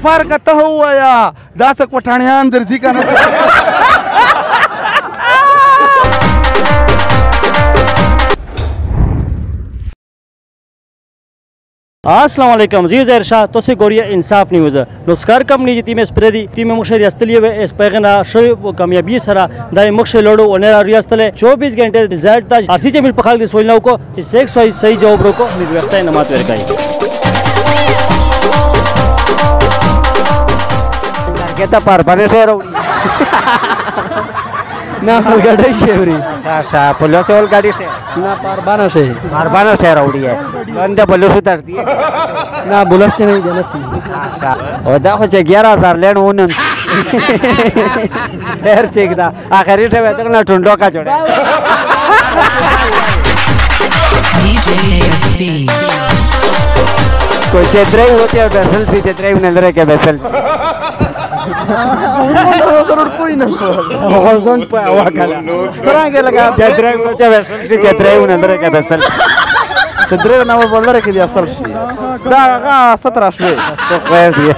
فرق ته ووایا دا څه کوټانیان درځي که نه अस्सलाम वालेकुम जी ज़हर शाह तो से गोरिया इंसाफ न्यूज़ लुस्कार कंपनी जी टीम स्प्रेदी टीम मुख्य रियासतली व इस पैगना शोय कामयाबी सरा दाई मुख्य लोडो ओनेरा रियासतले 24 घंटे जेड ताज आरसी जमील पखाल की सोलना को इस एक सही जवाब रोको निर्व्यक्ता नमाज वेरकाई कहता पर बने से रो ना गाड़ी शेवरी सा पुलिस वाली गाड़ी से ना पारबाना से रोड़ी है बंदे पुलिस उतरती है ना बुलस्ट नहीं जनसी और देखो 11,000 लेन उन फिर चेक दा आखिरी से तक ना टुंडो का जोड़े कोई चेत्रे होते हैं बेसल सी चेत्रे नंदरे के बेसल कोई ना होजन पे वाकला करेंगे लगा चेत्रे होते बेसल सी चेत्रे नंदरे के बेसल تدري أنا والله كذي أصل شيء ده 17 شوي خير دي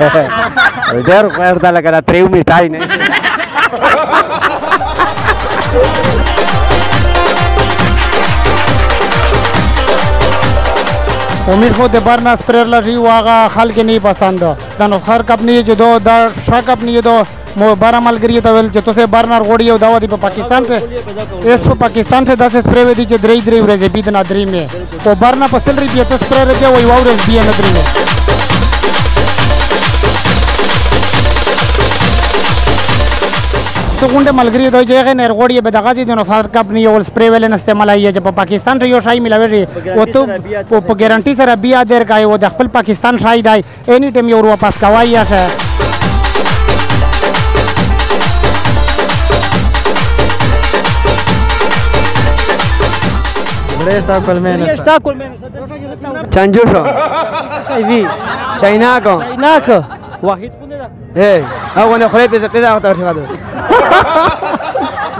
ودير خير ده لقى تريو ميتاين امید خود برنا اسپریر لجی واقعا خلق نہیں پسند دانو خر کپنی جو دو در شا کپنی دو مو بارہ ملگری تو ول جو سے برنر غوڑی او داوا دی پاکستان سے اس کو پاکستان سے 10 اسپرے دی جو درې ورځې بيد نه درې می او برنا پسل ری ته اسپرے رځي وای واورز بي نه درې تو ګونډه ملګری دوی جګه نه غوړی به دغه دي نو خر کپنی او اسپرے ول نه استعمال ای چې پاکستان ته یو شای ملاوي او تو په ګارانټي سره بیا در کای او د خپل پاکستان شای دی اني ټیم یو واپس کوي یا Está colmena. Está colmena. Chanjusho. Chayvi. Chainako. Chainako. Wahid puneda. Hey, agora خلي pesa ahora chegado.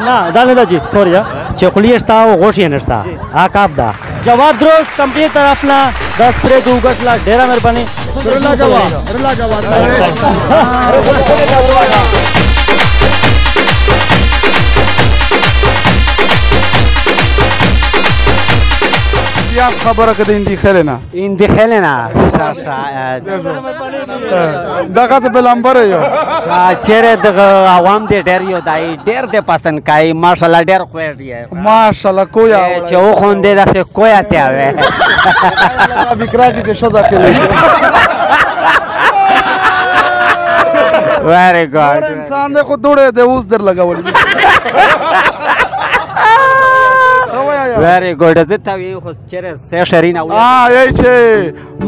Na, dale daji. Sorry ya. Chekuli está o Goshen está. Akabda. जवाब द्रोश कंपनी तरफ ना 10 प्रे दूगट ला डेरा मेहरबानी रला जवाब يا خبرك ده اندي خلنا دغه بلمبر یو چیرې د عوام دې ډېر یو دای ډېر دې پسند کوي ماشاءالله ډېر خوښ دی ماشاءالله کویا چې و خوندې داسې کویا ته وې فکر کې شزا کړې ویری ګډ انسان دې خو دوړې دې اوس در لګول ویری ګډ زه ته وی خو چیرې سه شرینا و یی چې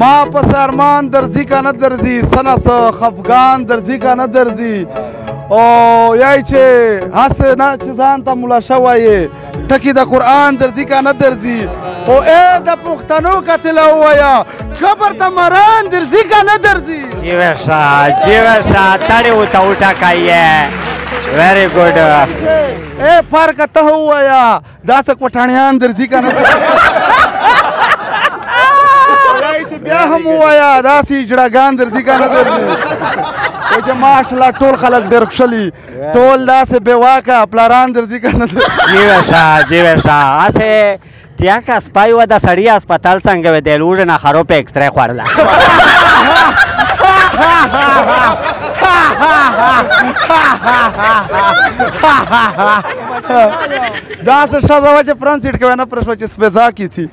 ما پس ارمان درځي کا نه درځي سنا سو خفغان درځي کا نه درځي او یی چې هسه نه چې ځان ته مولا شوی ټکی د قران درځي کا نه درځي او اے د پښتنو کتل وایا خبر ته مران درځي کا نه درځي جیوشا تاړي وتا وټا کایې ویری ګډ اے فرق ته وایا دا څه کوټانیان درځي کا نه بیا هم وایا داسې جړاګان درځي که نه درځي او چې ماشاءالله ټول خلک ډېر خوشحالي ټول داسې بېواکه پلاران درځي که نه درځي جیوشا هسې تیا که سپای و د سړي هسپتال څنګه وې د لوږې نه خرو په اکسرې خوړله داسې ښځه وه چې فرنټ سیټ کې ونه پرې شوه چې سپېزا کې سي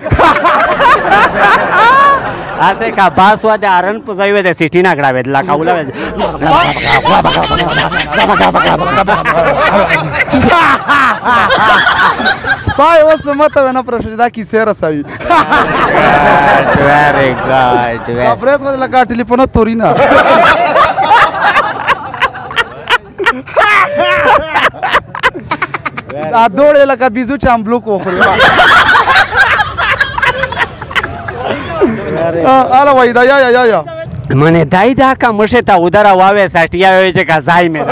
هسې که باس وه د ارن په ځای وې د سیټي نه کړاوېدله کوله سپای اوس په مته ونه پرې شوه چې دا کیسې رسوي ویری ګډ برېد غوندې لکه ټلیفونه توري نه دا دوړې لکه بیزو چې امبلوک وخوري اله وای دا یا منه دای دا کا مشه تا ودره واوې سټیا وې چې کا ځای مې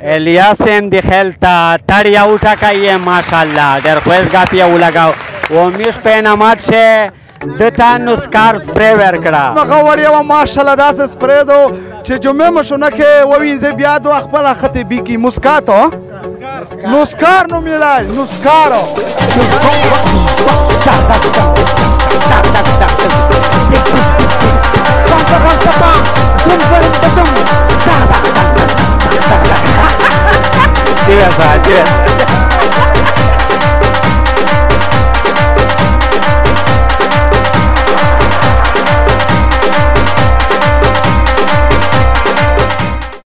الیاسن د خلتا تړیا وټا کایې ماشاءالله در خوښ غاپیا ولګاو و میش په نماز شه د تا نسکار سپری ورکړه مغه وړیا و ماشاءالله داسې سپری دو چې جمعې مشونه کې ووینځې بیا دو خپله خطې بیکي مسکاتو نسکار نوم یې دی نسکارو Cheers, cheers.